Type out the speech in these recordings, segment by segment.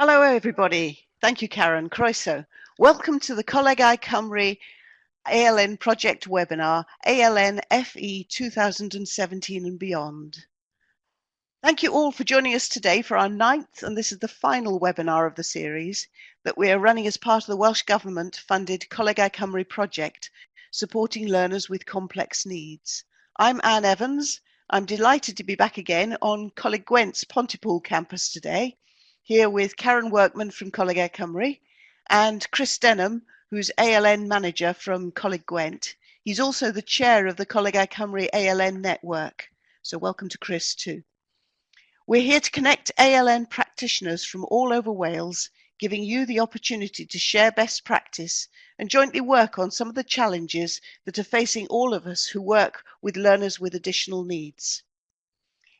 Hello everybody. Thank you, Karen Croiso. Welcome to the Coleg Cymru ALN project webinar, ALN FE 2017 and beyond. Thank you all for joining us today for our 9th, and this is the final webinar of the series that we are running as part of the Welsh Government funded Coleg Cymru project, supporting learners with complex needs. I'm Anne Evans. I'm delighted to be back again on Coleg Gwent's Pontypool campus today, here with Karen Workman from Coleg Cymru and Chris Denham, who's ALN manager from Coleg Gwent. He's also the chair of the Coleg Cymru ALN network. So welcome to Chris too. We're here to connect ALN practitioners from all over Wales, giving you the opportunity to share best practice and jointly work on some of the challenges that are facing all of us who work with learners with additional needs.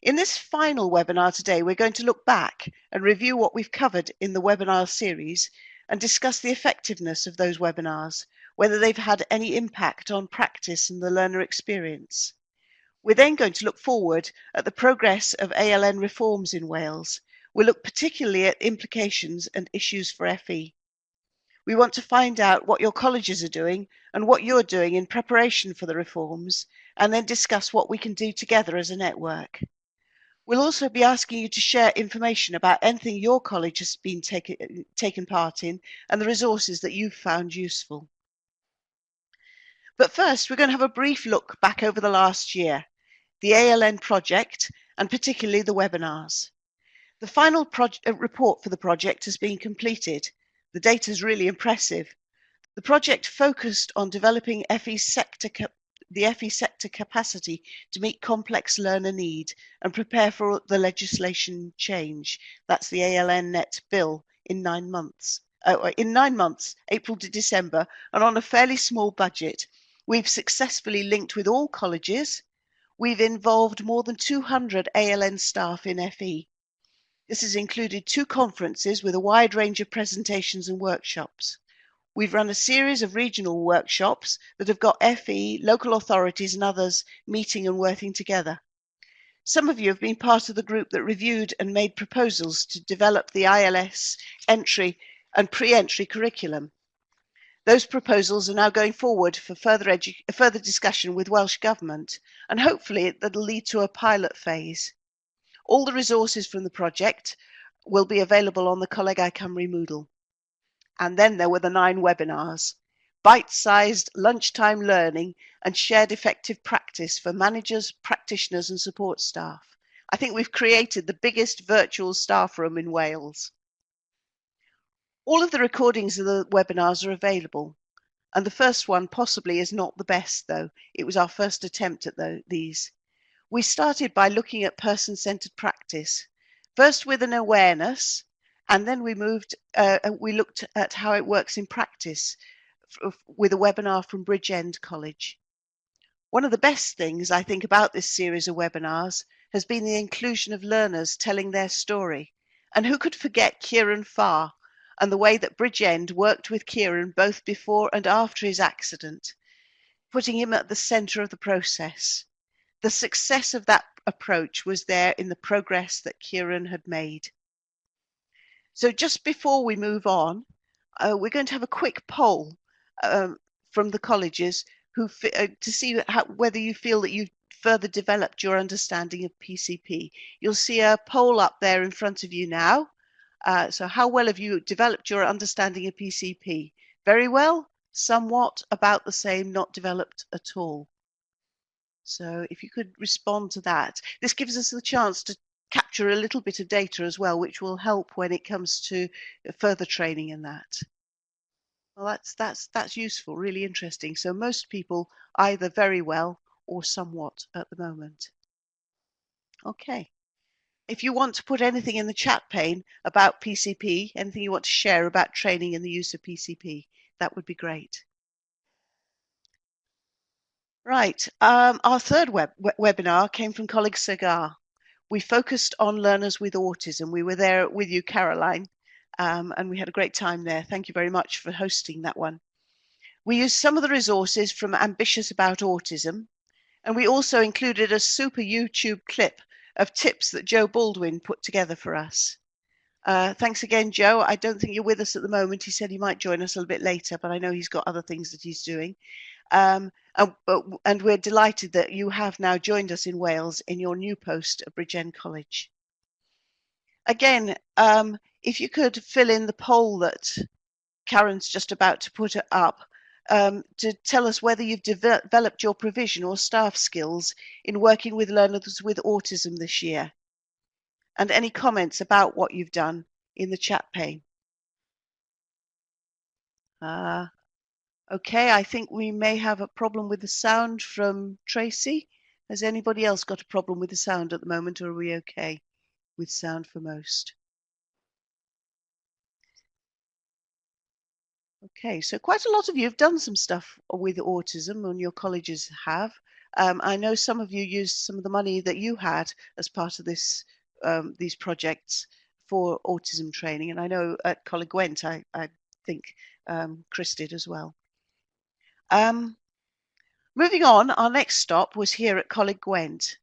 In this final webinar today, we're going to look back and review what we've covered in the webinar series and discuss the effectiveness of those webinars, whether they've had any impact on practice and the learner experience. We're then going to look forward at the progress of ALN reforms in Wales. We'll look particularly at implications and issues for FE. We want to find out what your colleges are doing and what you're doing in preparation for the reforms, and then discuss what we can do together as a network. We'll also be asking you to share information about anything your college has been taken part in and the resources that you've found useful. But first, we're going to have a brief look back over the last year, the ALN project, and particularly the webinars. The final report for the project has been completed. The data is really impressive. The project focused on developing the FE sector capacity to meet complex learner need and prepare for the legislation change. That's the ALN Net bill in 9 months. In 9 months, April to December, and on a fairly small budget, we've successfully linked with all colleges. We've involved more than 200 ALN staff in FE. This has included 2 conferences with a wide range of presentations and workshops. We've run a series of regional workshops that have got FE, local authorities and others meeting and working together. Some of you have been part of the group that reviewed and made proposals to develop the ILS entry and pre-entry curriculum. Those proposals are now going forward for further discussion with Welsh Government, and hopefully that'll lead to a pilot phase. All the resources from the project will be available on the Coleg Cymru Moodle. And then there were the 9 webinars, bite-sized lunchtime learning and shared effective practice for managers, practitioners and support staff. I think we've created the biggest virtual staff room in Wales. All of the recordings of the webinars are available, and the first one possibly is not the best though. It was our first attempt at these. We started by looking at person-centered practice, first with an awareness, and then we looked at how it works in practice with a webinar from Bridgend College. One of the best things I think about this series of webinars has been the inclusion of learners telling their story. And who could forget Kieran Farr and the way that Bridgend worked with Kieran both before and after his accident, putting him at the centre of the process. The success of that approach was there in the progress that Kieran had made. So just before we move on, we're going to have a quick poll from the colleges to see whether you feel that you've further developed your understanding of PCP. You'll see a poll up there in front of you now. So how well have you developed your understanding of PCP? Very well, somewhat, about the same, not developed at all. So if you could respond to that. This gives us the chance to capture a little bit of data as well, which will help when it comes to further training in that. Well, that's useful, really interesting. So most people either very well or somewhat at the moment. Okay. If you want to put anything in the chat pane about PCP, anything you want to share about training in the use of PCP, that would be great. Right, our third webinar came from Coleg Cigar. We focused on learners with autism. We were there with you, Caroline, and we had a great time there. Thank you very much for hosting that one. We used some of the resources from Ambitious About Autism, and we also included a super YouTube clip of tips that Joe Baldwin put together for us. Thanks again, Joe. I don't think you're with us at the moment. He said he might join us a little bit later, but I know he's got other things that he's doing. And we're delighted that you have now joined us in Wales in your new post at Bridgend College. Again, if you could fill in the poll that Karen's just about to put it up, to tell us whether you've developed your provision or staff skills in working with learners with autism this year, and any comments about what you've done in the chat pane. Okay, I think we may have a problem with the sound from Tracy. Has anybody else got a problem with the sound at the moment, or are we okay with sound for most? Okay, so quite a lot of you have done some stuff with autism, and your colleges have. I know some of you used some of the money that you had as part of this these projects for autism training, and I know at Coleg Gwent, I think Chris did as well. Moving on, our next stop was here at Coleg Gwent,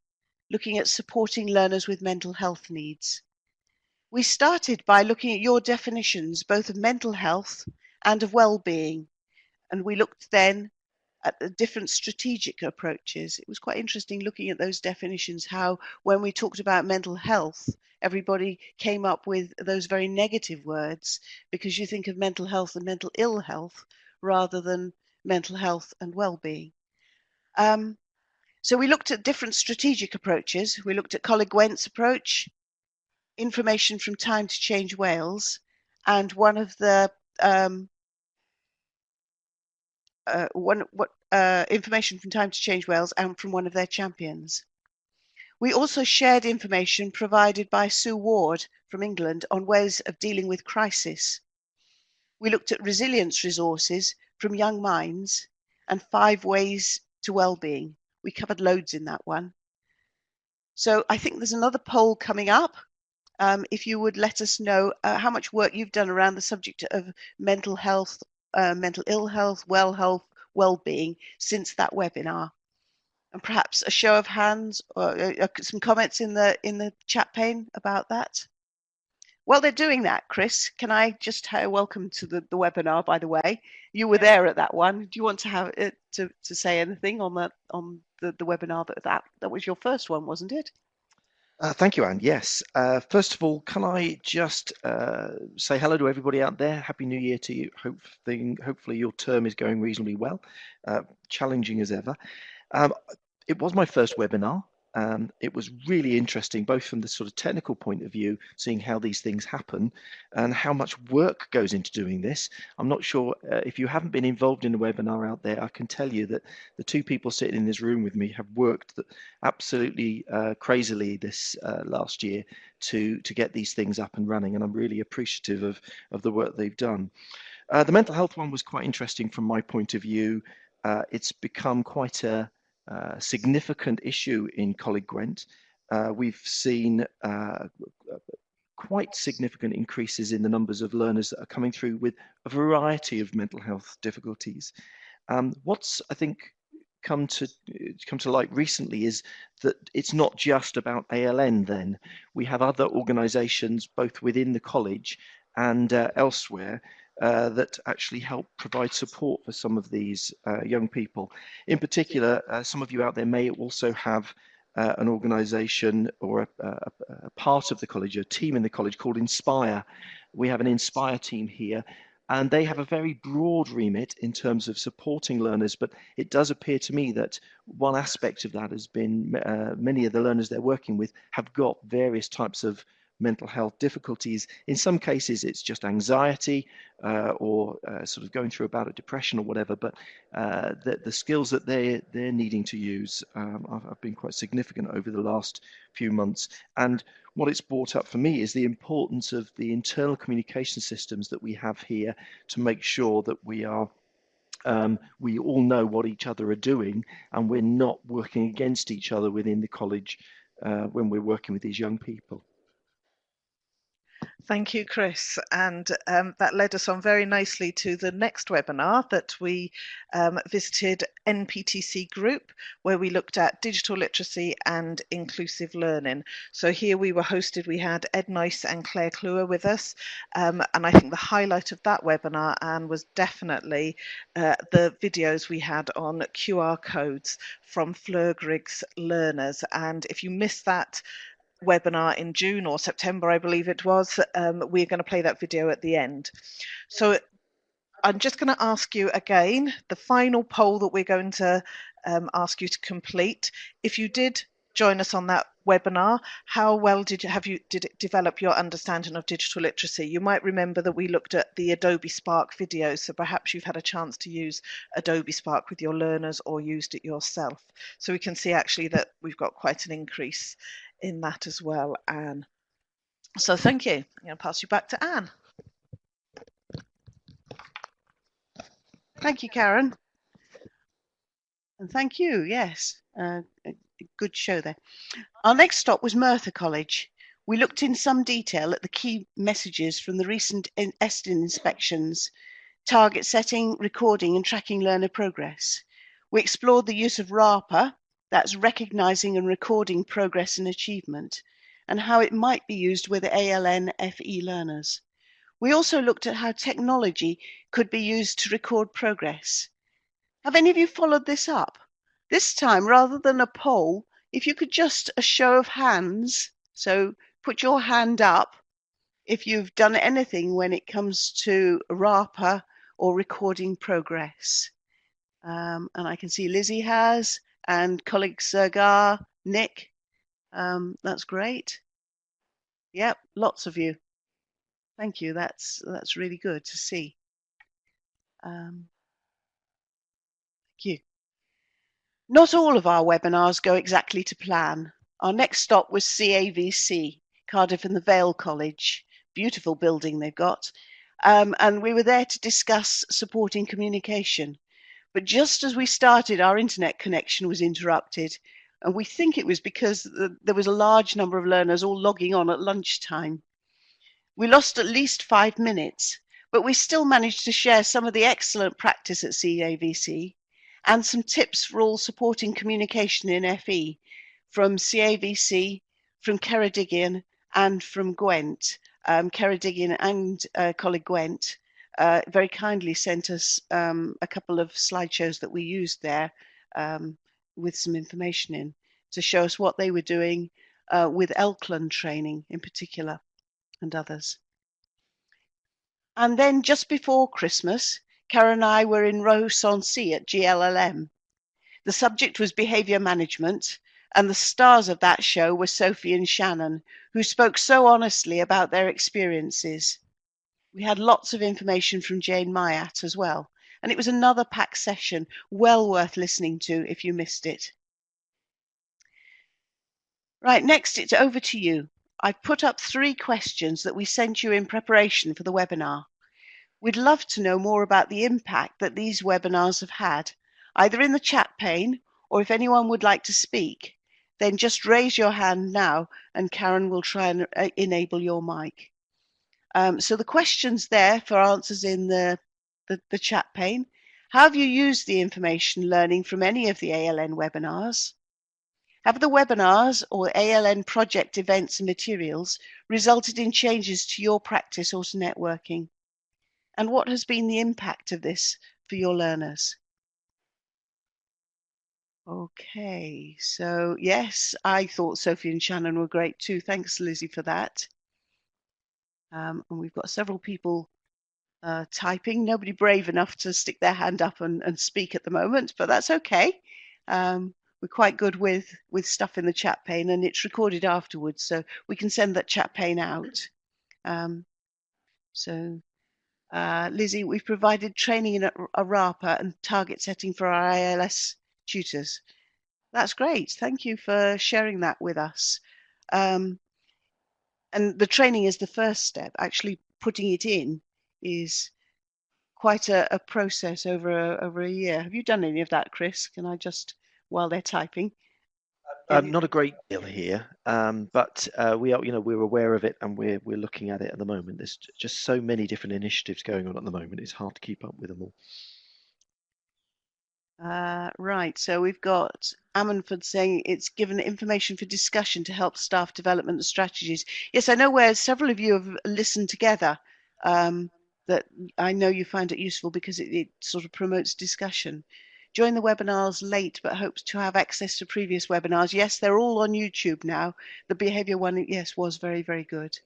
looking at supporting learners with mental health needs. We started by looking at your definitions, both of mental health and of well-being, and we looked then at the different strategic approaches. It was quite interesting looking at those definitions, how when we talked about mental health, everybody came up with those very negative words because you think of mental health and mental ill health rather than mental health and well-being. So we looked at different strategic approaches. We looked at Coleg Gwent's approach, information from Time to Change Wales, and one of the information from Time to Change Wales and from one of their champions. We also shared information provided by Sue Ward from England on ways of dealing with crisis. We looked at resilience resources from Young Minds and 5 ways to well-being. We covered loads in that one. So I think there's another poll coming up. If you would let us know how much work you've done around the subject of mental health, mental ill health, well-being since that webinar, and perhaps a show of hands or some comments in the chat pane about that. While they're doing that, Chris, can I just welcome to the webinar? By the way, you were there at that one. Do you want to have it to say anything on the webinar that was your first one, wasn't it? Thank you, Anne. Yes. First of all, can I just say hello to everybody out there? Happy New Year to you. Hopefully your term is going reasonably well, challenging as ever. It was my first webinar. It was really interesting, both from the sort of technical point of view, seeing how these things happen and how much work goes into doing this. I'm not sure if you haven't been involved in a webinar out there, I can tell you that the 2 people sitting in this room with me have worked absolutely crazily this last year to get these things up and running, and I'm really appreciative of the work they've done. The mental health one was quite interesting from my point of view. It's become quite a significant issue in Coleg Gwent. We've seen quite significant increases in the numbers of learners that are coming through with a variety of mental health difficulties. What's, I think, come to light recently is that it's not just about ALN then. We have other organisations both within the college and elsewhere that actually help provide support for some of these young people. In particular, some of you out there may also have an organisation or a part of the college, a team in the college called Inspire. We have an Inspire team here, and they have a very broad remit in terms of supporting learners, but it does appear to me that one aspect of that has been many of the learners they're working with have got various types of mental health difficulties. In some cases, it's just anxiety or sort of going through a bout of depression or whatever, but the skills that they're needing to use have been quite significant over the last few months. And what it's brought up for me is the importance of the internal communication systems that we have here to make sure that we are we all know what each other are doing and we're not working against each other within the college when we're working with these young people. Thank you, Chris. And that led us on very nicely to the next webinar that we visited NPTC Group, where we looked at digital literacy and inclusive learning. So here we were hosted, we had Ed Noyce and Claire Kluwer with us. And I think the highlight of that webinar, Anne, was definitely the videos we had on QR codes from Fleur Griggs learners. And if you missed that webinar in June or September, I believe it was, we're going to play that video at the end. So I'm just going to ask you again, the final poll that we're going to ask you to complete. If you did join us on that webinar, how well did it develop your understanding of digital literacy? You might remember that we looked at the Adobe Spark videos, so perhaps you've had a chance to use Adobe Spark with your learners or used it yourself. So we can see actually that we've got quite an increase in that as well, Anne. So thank you. I'm going to pass you back to Anne. Thank you, Karen. And thank you, yes, a good show there. Our next stop was Merthyr College. We looked in some detail at the key messages from the recent ESTIN inspections, target setting, recording and tracking learner progress. We explored the use of RAPA, that's recognising and recording progress and achievement, and how it might be used with ALN FE learners. We also looked at how technology could be used to record progress. Have any of you followed this up? This time, rather than a poll, if you could just a show of hands, so put your hand up if you've done anything when it comes to RAPA or recording progress. And I can see Lizzie has, and colleague Sergar, Nick, that's great. Yep, lots of you. Thank you, that's really good to see. Thank you. Not all of our webinars go exactly to plan. Our next stop was CAVC, Cardiff and the Vale College. Beautiful building they've got. And we were there to discuss supporting communication. But just as we started, our internet connection was interrupted. And we think it was because there was a large number of learners all logging on at lunchtime. We lost at least 5 minutes, but we still managed to share some of the excellent practice at CAVC and some tips for all supporting communication in FE from CAVC, from Ceredigion and from Gwent. Ceredigion and colleague Gwent very kindly sent us a couple of slideshows that we used there with some information in to show us what they were doing with Elkland training in particular and others. And then just before Christmas, Karen and I were in Roe-Sancy at GLLM. The subject was behaviour management, and the stars of that show were Sophie and Shannon, who spoke so honestly about their experiences. We had lots of information from Jane Myatt as well, and it was another packed session, well worth listening to if you missed it. Right, next it's over to you. I've put up 3 questions that we sent you in preparation for the webinar. We'd love to know more about the impact that these webinars have had, either in the chat pane or if anyone would like to speak, then just raise your hand now and Karen will try and enable your mic. So the questions there for answers in the chat pane. How have you used the information learning from any of the ALN webinars? Have the webinars or ALN project events and materials resulted in changes to your practice or to networking? And what has been the impact of this for your learners? Okay, so yes, I thought Sophie and Shannon were great too. Thanks, Lizzie, for that. And we've got several people typing. Nobody brave enough to stick their hand up and speak at the moment, but that's okay. We're quite good with stuff in the chat pane, and it's recorded afterwards, so we can send that chat pane out. Lizzie, we've provided training in a RAPA and target setting for our ILS tutors. That's great. Thank you for sharing that with us. And the training is the first step. Actually putting it in is quite a process over a year. Have you done any of that, Chris? Can I just, while they're typing? Not a great deal here, but we are, we're aware of it and we're looking at it at the moment. There's just so many different initiatives going on at the moment. It's hard to keep up with them all. Right, so we've got Ammanford saying it's given information for discussion to help staff development and strategies. Yes, I know where several of you have listened together, that I know you find it useful because it sort of promotes discussion. Join the webinars late but hopes to have access to previous webinars. Yes, they're all on YouTube now. The behaviour one, yes, was very, very good.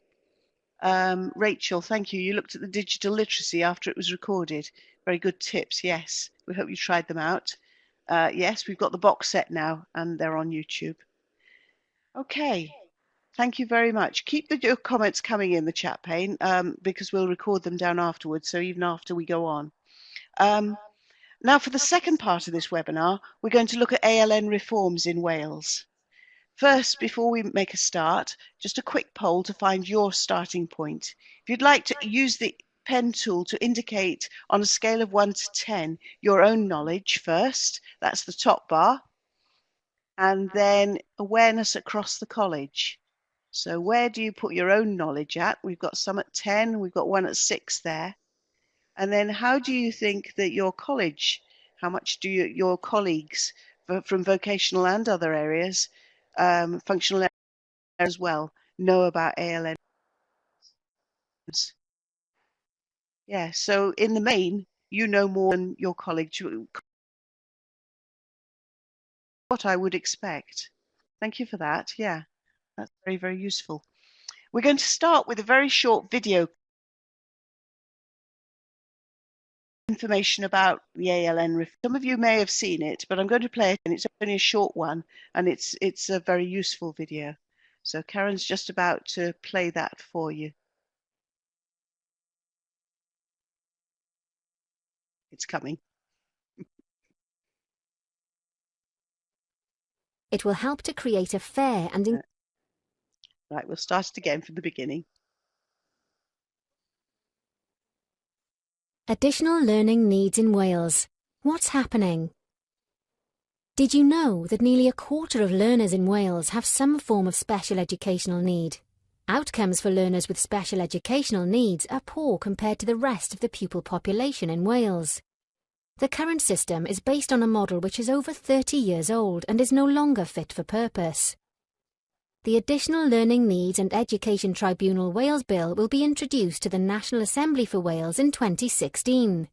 Rachel, thank you. You looked at the digital literacy after it was recorded. Very good tips, yes. We hope you tried them out. Yes, we've got the box set now and they're on YouTube. Okay, thank you very much. Keep your comments coming in the chat pane because we'll record them down afterwards, so even after we go on. Now for the second part of this webinar, we're going to look at ALN reforms in Wales. First, before we make a start, just a quick poll to find your starting point. If you'd like to use the pen tool to indicate on a scale of 1 to 10 your own knowledge first, that's the top bar, and then awareness across the college. So where do you put your own knowledge at? We've got some at 10, we've got one at 6 there. And then how do you think that your college, how much do your colleagues from vocational and other areas, functional areas as well, know about ALN? Yeah, so in the main, you know more than your colleagues, what I would expect. Thank you for that. Yeah, that's very, very useful. We're going to start with a very short video information about the ALN. Some of you may have seen it, but I'm going to play it, and it's only a short one, and it's a very useful video. So Karen's just about to play that for you. It's coming. It will help to create a fair and right, we'll start it again from the beginning. Additional learning needs in Wales. What's happening? Did you know that nearly a quarter of learners in Wales have some form of special educational need? Outcomes for learners with special educational needs are poor compared to the rest of the pupil population in Wales. The current system is based on a model which is over 30 years old and is no longer fit for purpose. The Additional Learning Needs and Education Tribunal Wales Bill will be introduced to the National Assembly for Wales in 2016.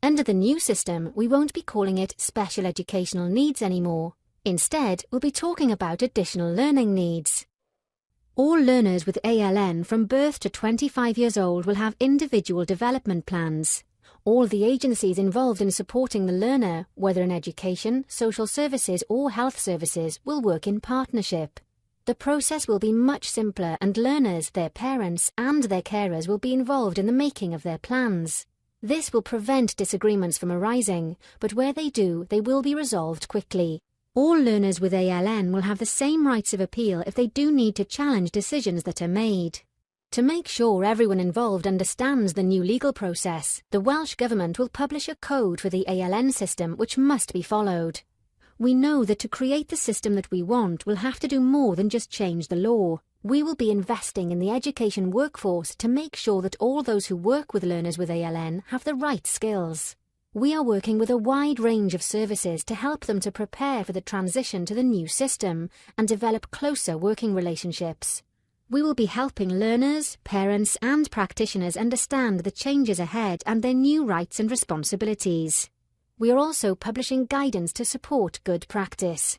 Under the new system, we won't be calling it special educational needs anymore. Instead, we'll be talking about additional learning needs. All learners with ALN from birth to 25 years old will have individual development plans. All the agencies involved in supporting the learner, whether in education, social services or health services, will work in partnership. The process will be much simpler and learners, their parents and their carers will be involved in the making of their plans. This will prevent disagreements from arising, but where they do, they will be resolved quickly. All learners with ALN will have the same rights of appeal if they do need to challenge decisions that are made. To make sure everyone involved understands the new legal process, the Welsh Government will publish a code for the ALN system which must be followed. We know that to create the system that we want, we'll have to do more than just change the law. We will be investing in the education workforce to make sure that all those who work with learners with ALN have the right skills. We are working with a wide range of services to help them to prepare for the transition to the new system and develop closer working relationships. We will be helping learners, parents and practitioners understand the changes ahead and their new rights and responsibilities. We are also publishing guidance to support good practice.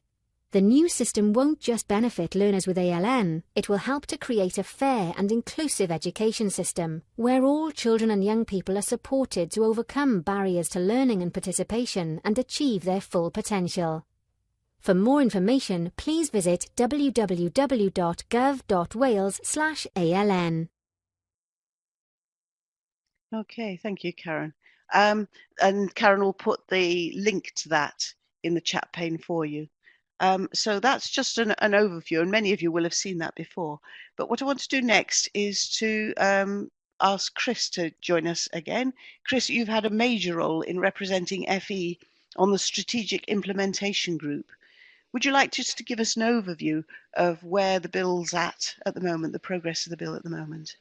The new system won't just benefit learners with ALN, it will help to create a fair and inclusive education system, where all children and young people are supported to overcome barriers to learning and participation and achieve their full potential. For more information, please visit www.gov.wales/ALN. Okay, thank you, Karen. And Karen will put the link to that in the chat pane for you. So that's just an overview, and many of you will have seen that before. But what I want to do next is to ask Chris to join us again. Chris, you've had a major role in representing FE on the Strategic Implementation Group. Would you like just to give us an overview of where the bill's at the moment, the progress of the bill at the moment?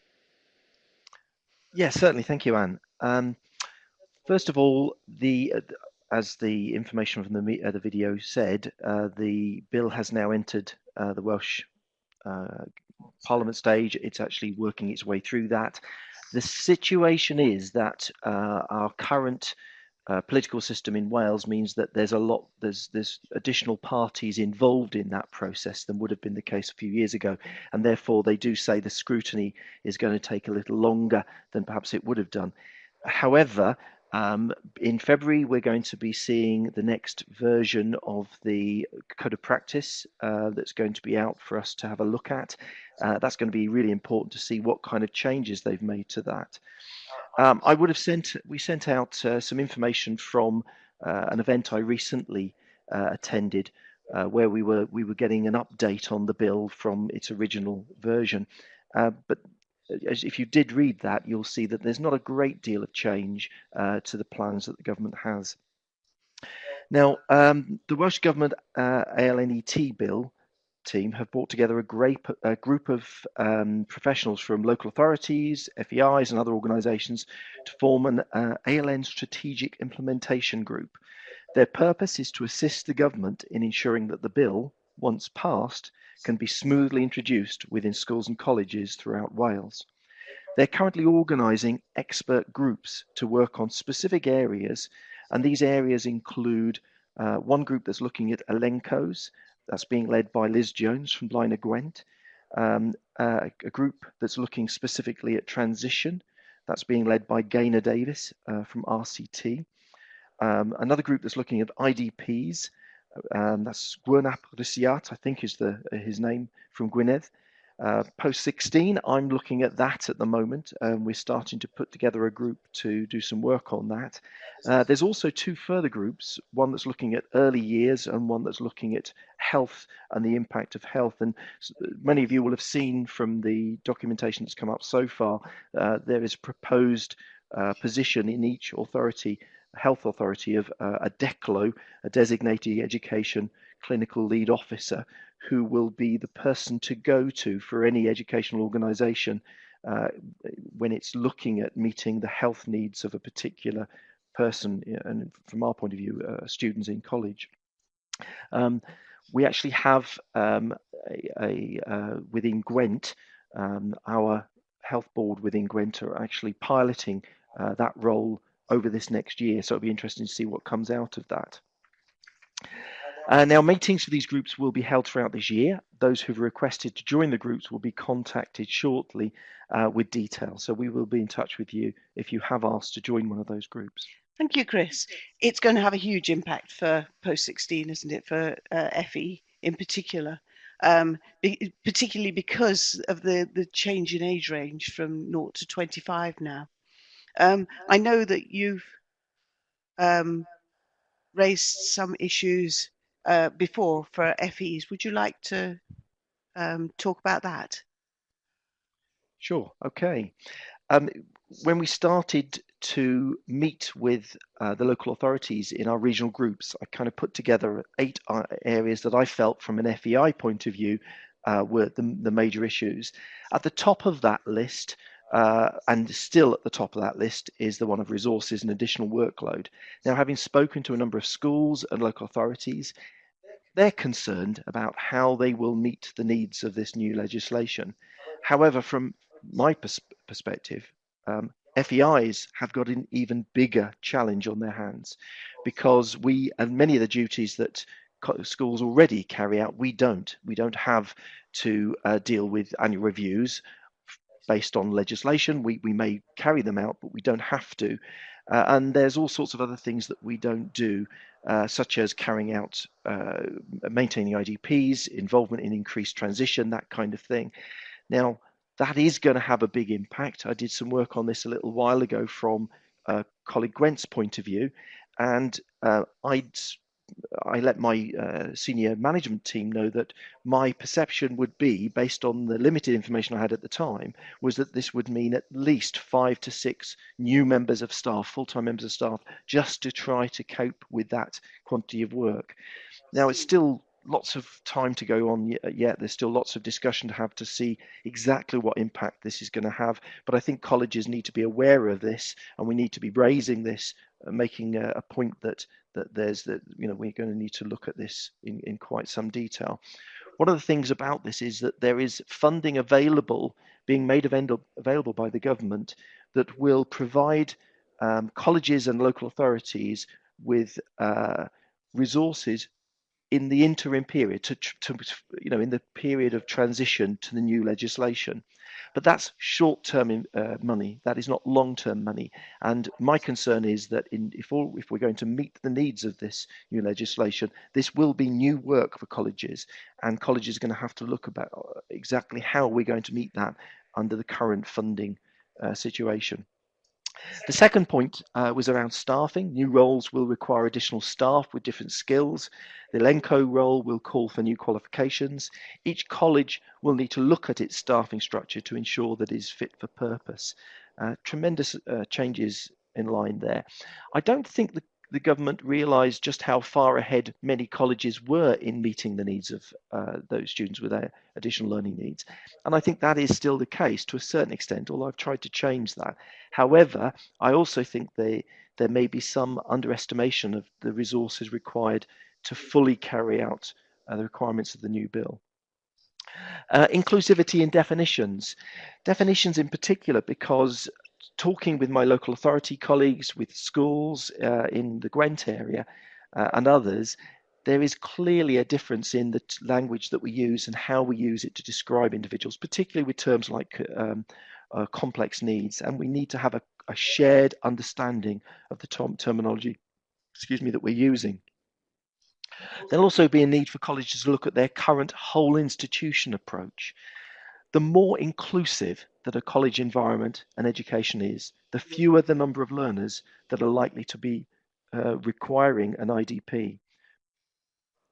Yes, certainly. Thank you, Anne. First of all, as the information from the video said, the bill has now entered the Welsh Parliament stage. It's actually working its way through that. The situation is that our current political system in Wales means that there's additional parties involved in that process than would have been the case a few years ago, and therefore they do say the scrutiny is going to take a little longer than perhaps it would have done. However, in February, we're going to be seeing the next version of the Code of Practice that's going to be out for us to have a look at. That's going to be really important to see what kind of changes they've made to that. We sent out some information from an event I recently attended where we were getting an update on the bill from its original version. But if you did read that, you'll see that there's not a great deal of change to the plans that the government has. Now, the Welsh Government ALNET bill team have brought together a group of professionals from local authorities, FEIs and other organisations to form an ALN strategic implementation group. Their purpose is to assist the government in ensuring that the bill, once passed, can be smoothly introduced within schools and colleges throughout Wales. They're currently organising expert groups to work on specific areas, and these areas include one group that's looking at elencos, that's being led by Liz Jones from Blaenau Gwent, a group that's looking specifically at transition, that's being led by Gaynor Davis from RCT, another group that's looking at IDPs, that's Gwynap Rysiat, I think is his name, from Gwynedd. Post 16, I'm looking at that at the moment. We're starting to put together a group to do some work on that. There's also two further groups, one that's looking at early years and one that's looking at health and the impact of health. And many of you will have seen from the documentation that's come up so far, there is a proposed position in each authority, health authority, of a DECLO, a designated education clinical lead officer, who will be the person to go to for any educational organisation when it's looking at meeting the health needs of a particular person, and from our point of view, students in college. We actually have within Gwent, our health board within Gwent are actually piloting that role over this next year, so it'll be interesting to see what comes out of that. Now, meetings for these groups will be held throughout this year. Those who've requested to join the groups will be contacted shortly with details. So we will be in touch with you if you have asked to join one of those groups. Thank you, Chris. It's going to have a huge impact for post-16, isn't it, for FE in particular, particularly because of the change in age range from 0 to 25 now. I know that you've raised some issues before for FEs. Would you like to talk about that? Sure. Okay. When we started to meet with the local authorities in our regional groups, I kind of put together 8 areas that I felt from an FEI point of view were the major issues. At the top of that list, and still at the top of that list, is the one of resources and additional workload. Now, having spoken to a number of schools and local authorities, they're concerned about how they will meet the needs of this new legislation. However, from my perspective, FEIs have got an even bigger challenge on their hands, because many of the duties that schools already carry out, we don't have to deal with annual reviews based on legislation. We may carry them out, but we don't have to. And there's all sorts of other things that we don't do, such as carrying out, maintaining IDPs, involvement in increased transition, that kind of thing. Now, that is going to have a big impact. I did some work on this a little while ago from colleague Gwent's point of view, and I let my senior management team know that my perception would be, based on the limited information I had at the time, was that this would mean at least 5 to 6 new members of staff, full-time members of staff, just to try to cope with that quantity of work. Now, it's still lots of time to go on yet. There's still lots of discussion to have to see exactly what impact this is going to have. But I think colleges need to be aware of this, and we need to be raising this, making a point that we're going to need to look at this in quite some detail. One of the things about this is that there is funding available, being made available by the government, that will provide colleges and local authorities with resources in the interim period, in the period of transition to the new legislation. But that's short-term money. That is not long-term money. And my concern is that if we're going to meet the needs of this new legislation, this will be new work for colleges, and colleges are going to have to look about exactly how we're going to meet that under the current funding situation. The second point was around staffing. New roles will require additional staff with different skills. The LENCO role will call for new qualifications. Each college will need to look at its staffing structure to ensure that it is fit for purpose. Tremendous changes in line there. I don't think the government realised just how far ahead many colleges were in meeting the needs of those students with their additional learning needs. And I think that is still the case to a certain extent, although I've tried to change that. However, I also think there may be some underestimation of the resources required to fully carry out the requirements of the new bill. Inclusivity in definitions. Definitions in particular, because talking with my local authority colleagues, with schools in the Gwent area and others, there is clearly a difference in the language that we use and how we use it to describe individuals, particularly with terms like complex needs. And we need to have a shared understanding of the terminology, that we're using. There'll also be a need for colleges to look at their current whole institution approach. The more inclusive that a college environment and education is, the fewer the number of learners that are likely to be requiring an IDP.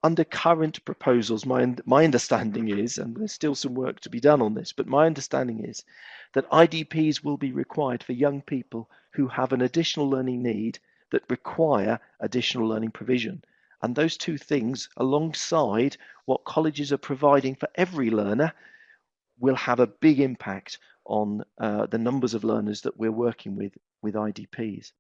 Under current proposals, my understanding is, and there's still some work to be done on this, but my understanding is that IDPs will be required for young people who have an additional learning need that require additional learning provision. And those two things, alongside what colleges are providing for every learner, will have a big impact on the numbers of learners that we're working with IDPs.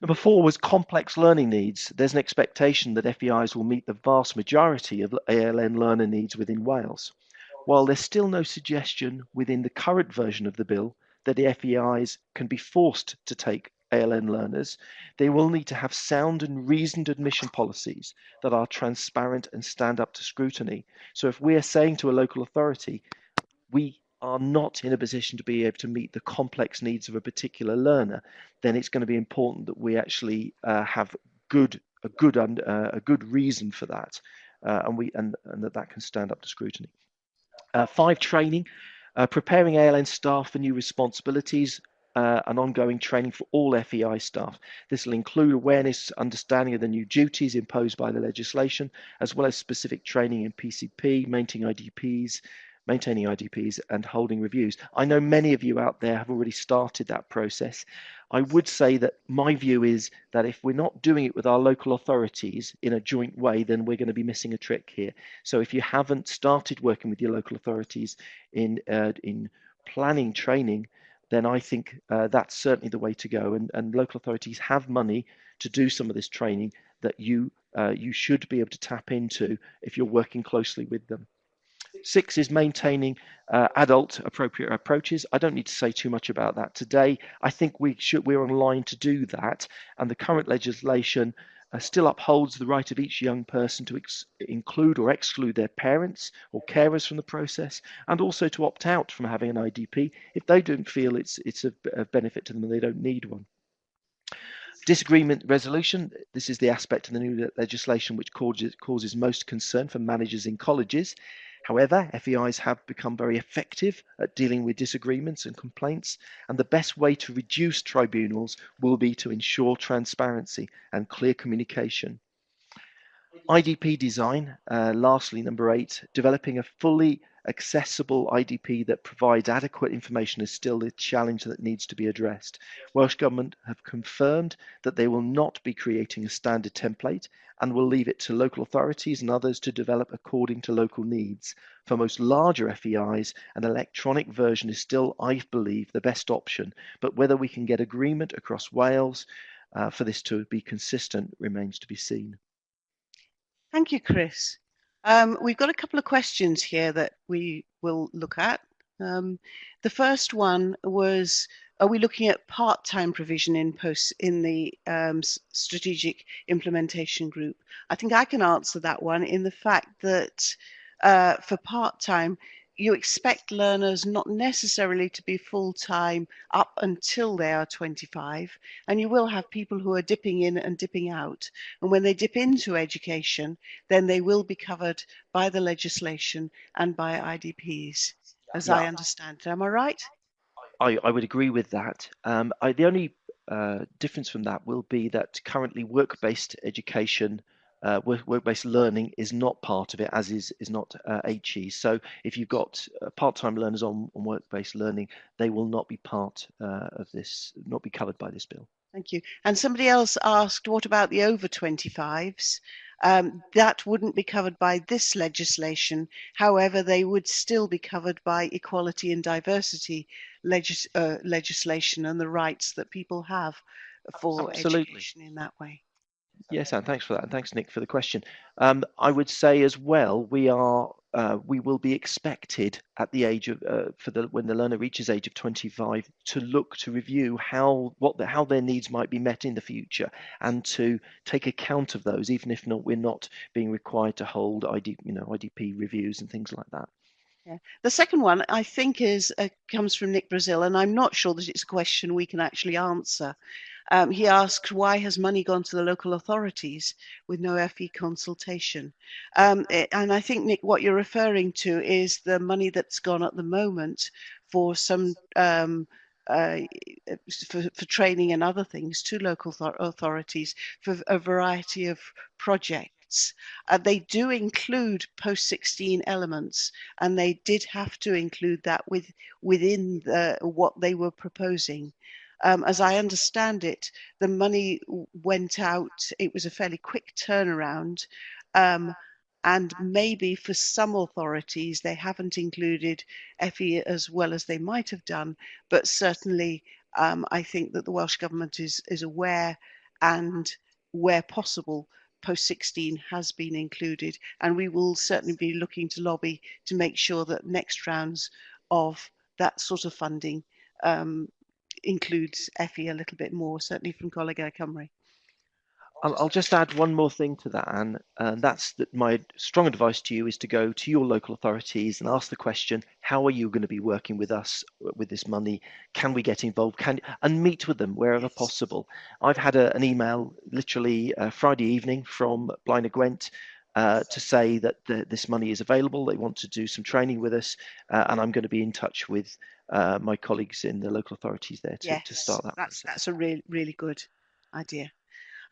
Number 4 was complex learning needs. There's an expectation that FEIs will meet the vast majority of ALN learner needs within Wales. While there's still no suggestion within the current version of the bill that the FEIs can be forced to take ALN learners, they will need to have sound and reasoned admission policies that are transparent and stand up to scrutiny. So if we're saying to a local authority, we are not in a position to be able to meet the complex needs of a particular learner, then it's going to be important that we actually have a good reason for that, and that can stand up to scrutiny. 5, training. Preparing ALN staff for new responsibilities and ongoing training for all FEI staff. This will include awareness, understanding of the new duties imposed by the legislation, as well as specific training in PCP, maintaining IDPs and holding reviews. I know many of you out there have already started that process. I would say that my view is that if we're not doing it with our local authorities in a joint way, then we're going to be missing a trick here. So if you haven't started working with your local authorities in planning training, then I think that's certainly the way to go. And local authorities have money to do some of this training that you should be able to tap into if you're working closely with them. 6 is maintaining adult appropriate approaches. I don't need to say too much about that today. I think we're on line to do that, and the current legislation still upholds the right of each young person to include or exclude their parents or carers from the process, and also to opt out from having an IDP if they don't feel it's a benefit to them and they don't need one. Disagreement resolution. This is the aspect of the new legislation which causes most concern for managers in colleges. However, FEIs have become very effective at dealing with disagreements and complaints, and the best way to reduce tribunals will be to ensure transparency and clear communication. IDP design, lastly, number 8, developing a fully accessible IDP that provides adequate information is still a challenge that needs to be addressed. Welsh Government have confirmed that they will not be creating a standard template and will leave it to local authorities and others to develop according to local needs. For most larger FEIs, an electronic version is still, I believe, the best option, but whether we can get agreement across Wales for this to be consistent remains to be seen. Thank you, Chris. We've got a couple of questions here that we will look at. The first one was, are we looking at part-time provision in the strategic implementation group? I think I can answer that one in the fact that for part-time, you expect learners not necessarily to be full-time up until they are 25, and you will have people who are dipping in and dipping out. And when they dip into education, then they will be covered by the legislation and by IDPs, as I understand it. Am I right? I would agree with that. The only difference from that will be that currently work-based education, work-based learning is not part of it, as is not HE. So if you've got part-time learners on work-based learning, they will not be part of this, not be covered by this bill. Thank you. And somebody else asked, what about the over 25s? That wouldn't be covered by this legislation. However, they would still be covered by equality and diversity legislation and the rights that people have for education in that way. Yes, and thanks for that, and thanks, Nick, for the question. I would say as well, we will be expected at the age of when the learner reaches age of 25 to look to review how their needs might be met in the future, and to take account of those, even if we're not being required to hold IDP reviews and things like that. Yeah. The second one, I think, comes from Nick Brazil, and I'm not sure that it's a question we can actually answer. He asked, why has money gone to the local authorities with no FE consultation? And I think, Nick, what you're referring to is the money that's gone at the moment for some for training and other things to local authorities for a variety of projects. They do include post-16 elements, and they did have to include that within what they were proposing. As I understand it, the money went out. It was a fairly quick turnaround. And maybe for some authorities, they haven't included FE as well as they might have done. But certainly, I think that the Welsh Government is aware, and where possible, post-16 has been included. And we will certainly be looking to lobby to make sure that next rounds of that sort of funding includes FE a little bit more, certainly from Coleg Cymru. I'll just add one more thing to that, Anne, and that's that my strong advice to you is to go to your local authorities and ask the question, how are you going to be working with us with this money? Can we get involved? And meet with them wherever possible. I've had an email literally Friday evening from Blaenau Gwent to say that this money is available. They want to do some training with us, and I'm going to be in touch with my colleagues in the local authorities there to start that. That's a really good idea.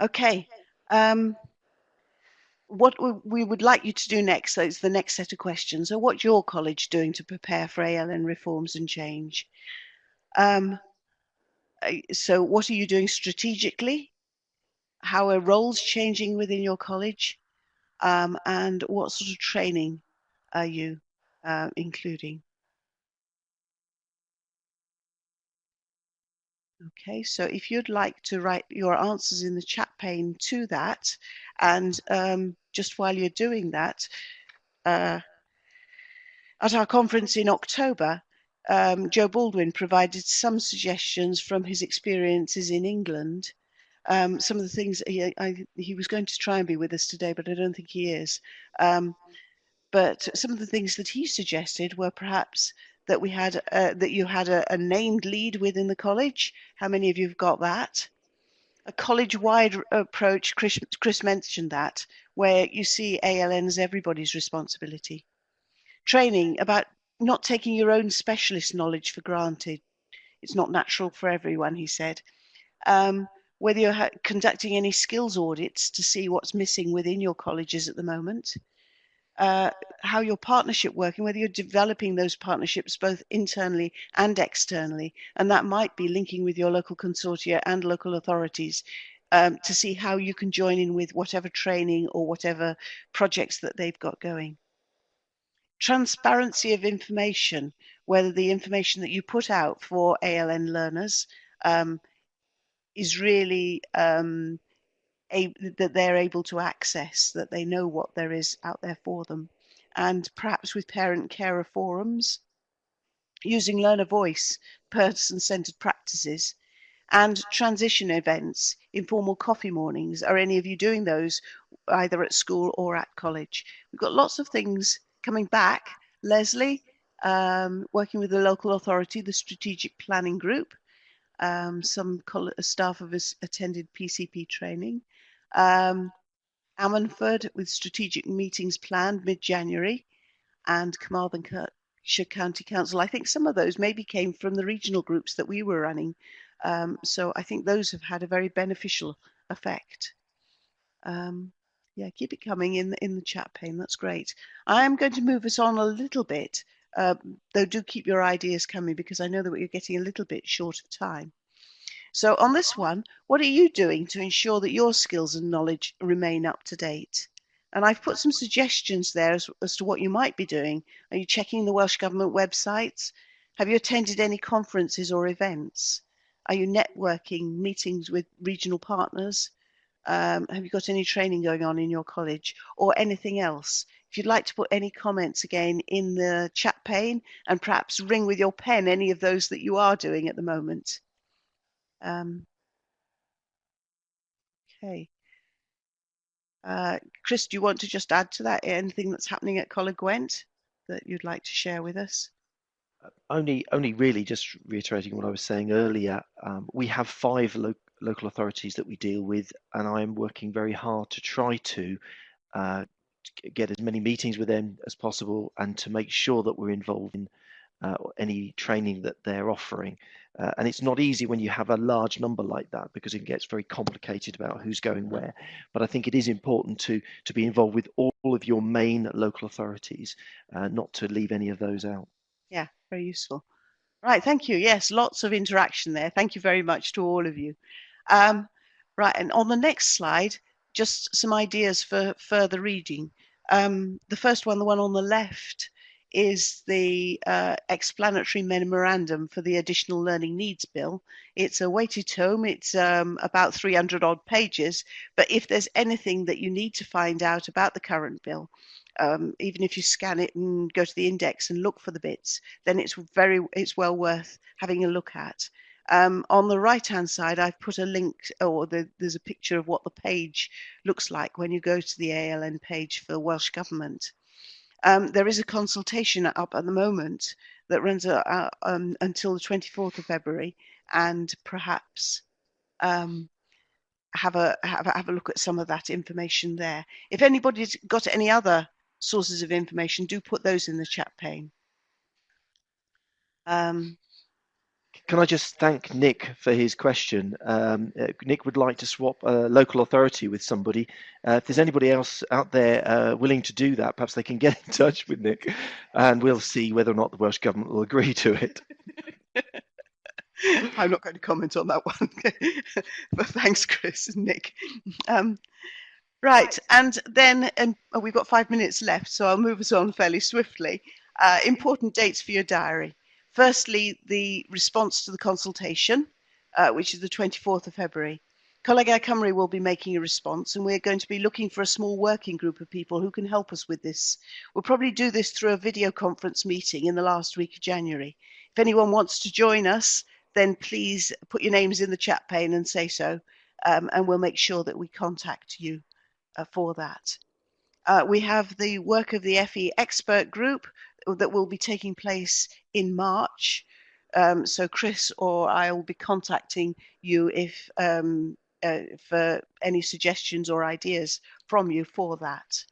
Okay, what we would like you to do next, so it's the next set of questions. So what's your college doing to prepare for ALN reforms and change? So what are you doing strategically? How are roles changing within your college? And what sort of training are you including? Okay, so if you'd like to write your answers in the chat pane to that, and just while you're doing that, at our conference in October, Joe Baldwin provided some suggestions from his experiences in England. Some of the things he was going to try and be with us today, but I don't think he is. But some of the things that he suggested were perhaps that we had that you had a named lead within the college. How many of you have got that? A college-wide approach. Chris mentioned that, where you see ALN as everybody's responsibility. Training about not taking your own specialist knowledge for granted. It's not natural for everyone, he said. Whether you're conducting any skills audits to see what's missing within your colleges at the moment. how your partnership working, whether you're developing those partnerships both internally and externally, and that might be linking with your local consortia and local authorities to see how you can join in with whatever training or whatever projects that they've got going. Transparency of information, whether the information that you put out for ALN learners is really that they're able to access, that they know what there is out there for them. And perhaps with parent-carer forums, using learner voice, person-centered practices, and transition events, informal coffee mornings. Are any of you doing those either at school or at college? We've got lots of things coming back. Leslie, working with the local authority, the strategic planning group. Some staff of us attended PCP training. Ammanford with strategic meetings planned mid-January, and Carmarthenshire County Council. I think some of those maybe came from the regional groups that we were running. So I think those have had a very beneficial effect. Yeah, keep it coming in the chat pane. That's great. I am going to move us on a little bit, though do keep your ideas coming because I know that we're getting a little bit short of time. So on this one, what are you doing to ensure that your skills and knowledge remain up to date? And I've put some suggestions there as to what you might be doing. Are you checking the Welsh Government websites? Have you attended any conferences or events? Are you networking, meetings with regional partners? Have you got any training going on in your college or anything else? If you'd like to put any comments again in the chat pane and perhaps ring with your pen any of those that you are doing at the moment. Okay. Chris, do you want to just add to that anything that's happening at Coleg Gwent that you'd like to share with us? Only really just reiterating what I was saying earlier. We have 5 local authorities that we deal with, and I am working very hard to try to get as many meetings with them as possible and to make sure that we're involved in any training that they're offering. And it's not easy when you have a large number like that because it gets very complicated about who's going where. But I think it is important to be involved with all of your main local authorities, not to leave any of those out. Yeah, very useful. Right, thank you. Yes, lots of interaction there. Thank you very much to all of you. Right, and on the next slide, just some ideas for further reading. The first one, the one on the left, is the explanatory memorandum for the Additional Learning Needs Bill. It's a weighted tome. It's about 300 odd pages. But if there's anything that you need to find out about the current bill, even if you scan it and go to the index and look for the bits, then it's well worth having a look at. On the right hand side, I've put a link, or there's a picture of what the page looks like when you go to the ALN page for the Welsh Government. There is a consultation up at the moment that runs until the 24th of February, and perhaps have a look at some of that information there. If anybody's got any other sources of information, do put those in the chat pane. Can I just thank Nick for his question? Nick would like to swap a local authority with somebody. If there's anybody else out there willing to do that, perhaps they can get in touch with Nick and we'll see whether or not the Welsh Government will agree to it. I'm not going to comment on that one, but thanks, Chris and Nick. Right, and then we've got 5 minutes left, so I'll move us on fairly swiftly. Important dates for your diary. Firstly, the response to the consultation, which is the 24th of February. Coleg Cymru will be making a response, and we're going to be looking for a small working group of people who can help us with this. We'll probably do this through a video conference meeting in the last week of January. If anyone wants to join us, then please put your names in the chat pane and say so, and we'll make sure that we contact you for that. We have the work of the FE expert group that will be taking place in March. So Chris or I will be contacting you if for any suggestions or ideas from you for that.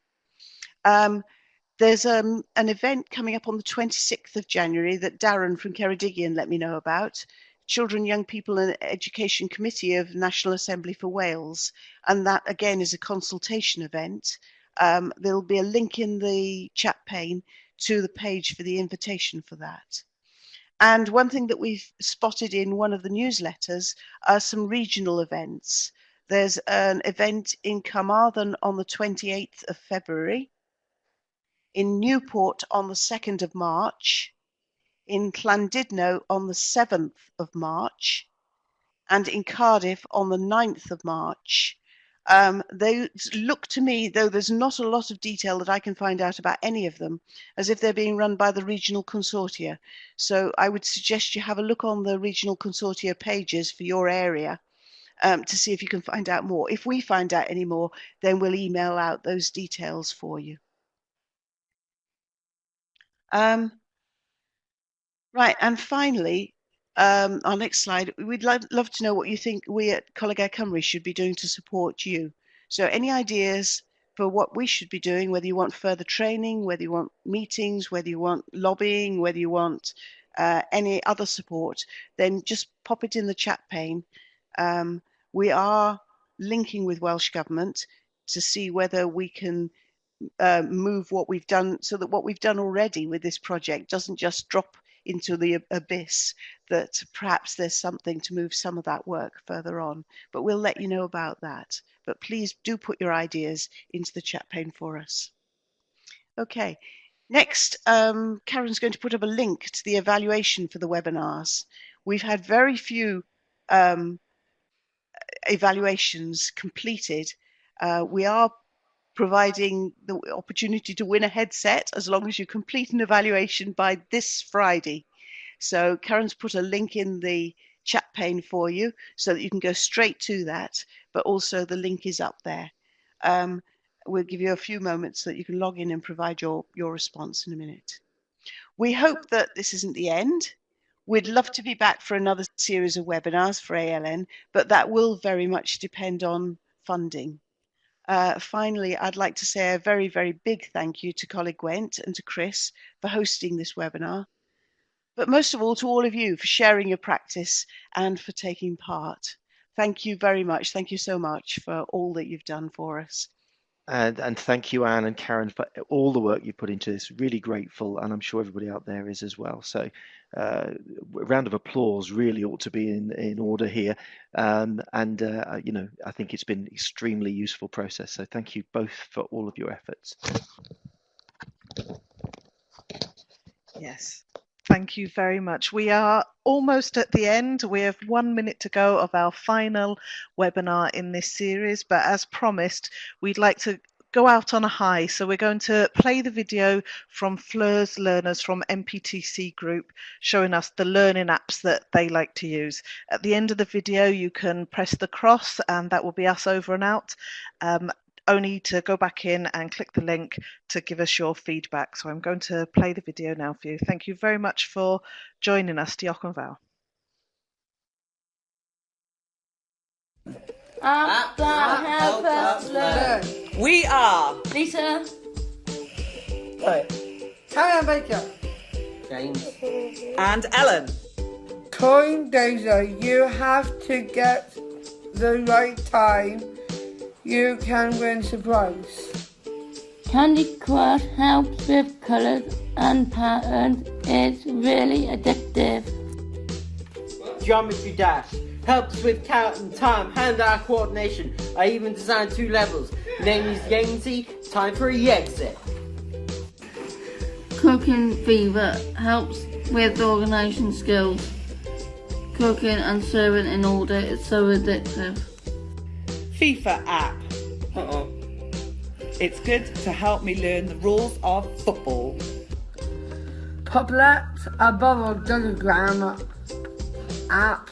There's an event coming up on the 26th of January that Darren from Ceredigion let me know about. Children, Young People and Education Committee of National Assembly for Wales. And that again is a consultation event. There'll be a link in the chat pane to the page for the invitation for that. And one thing that we've spotted in one of the newsletters are some regional events. There's an event in Carmarthen on the 28th of February, in Newport on the 2nd of March, in Llandudno on the 7th of March, and in Cardiff on the 9th of March. They look to me, though there's not a lot of detail that I can find out about any of them, as if they're being run by the regional consortia. So I would suggest you have a look on the regional consortia pages for your area to see if you can find out more. If we find out any more, then we'll email out those details for you. Right, and finally, our next slide, we'd love to know what you think we at Coleg Cymru should be doing to support you. So any ideas for what we should be doing, whether you want further training, whether you want meetings, whether you want lobbying, whether you want any other support, then just pop it in the chat pane. We are linking with Welsh Government to see whether we can move what we've done, so that what we've done already with this project doesn't just drop into the abyss, that perhaps there's something to move some of that work further on. But we'll let you know about that. But please do put your ideas into the chat pane for us. Okay, next, Karen's going to put up a link to the evaluation for the webinars. We've had very few evaluations completed. We are providing the opportunity to win a headset as long as you complete an evaluation by this Friday. So Karen's put a link in the chat pane for you so that you can go straight to that, but also the link is up there. We'll give you a few moments so that you can log in and provide your response in a minute. We hope that this isn't the end. We'd love to be back for another series of webinars for ALN, but that will very much depend on funding. Finally, I'd like to say a very, very big thank you to Coleg Gwent and to Chris for hosting this webinar, but most of all to all of you for sharing your practice and for taking part. Thank you very much. Thank you so much for all that you've done for us. And thank you, Anne and Karen, for all the work you put into this. Really grateful, and I'm sure everybody out there is as well. So a round of applause really ought to be in order here. You know, I think it's been extremely useful process. So thank you both for all of your efforts. Yes. Thank you very much. We are almost at the end. We have 1 minute to go of our final webinar in this series, but as promised, we'd like to go out on a high. So we're going to play the video from Fleur's learners from MPTC Group, showing us the learning apps that they like to use. At the end of the video, you can press the cross and that will be us over and out. Only to go back in and click the link to give us your feedback. So I'm going to play the video now for you. Thank you very much for joining us. Diolch yn fawr. Apps that help us learn. We are Lisa, Karen Baker, James and Ellen. Coin Daisy, you have to get the right time. You can win surprise. Candy Crush helps with colours and patterns. It's really addictive. Geometry Dash helps with count and time, hand-eye coordination. I even designed 2 levels. Name is Yamesy, time for a exit. Cooking Fever helps with organisation skills. Cooking and serving in order is so addictive. FIFA app. It's good to help me learn the rules of football. Poplet, a bubble diagram app,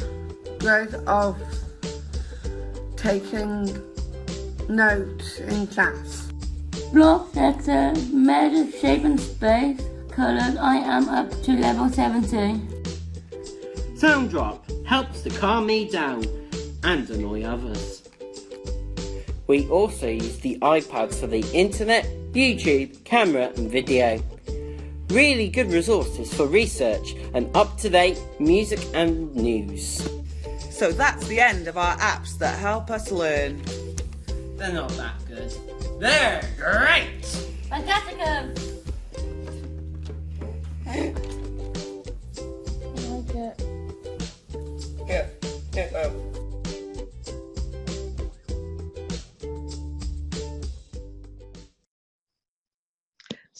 great of taking notes in class. Block letter, measure shape and space. Colours, I am up to level 70. Sound Drop helps to calm me down and annoy others. We also use the iPads for the internet, YouTube, camera and video. Really good resources for research and up-to-date music and news. So that's the end of our apps that help us learn. They're not that good. They're great! Fantasticum! I like it. Yeah.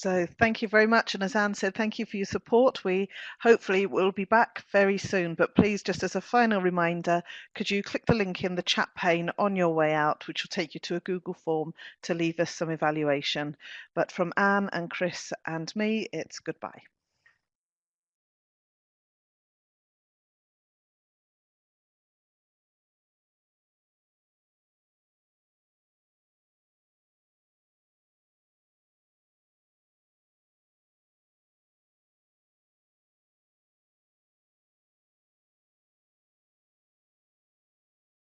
So thank you very much. And as Anne said, thank you for your support. We hopefully will be back very soon. But please, just as a final reminder, could you click the link in the chat pane on your way out, which will take you to a Google form to leave us some evaluation. But from Anne and Chris and me, it's goodbye.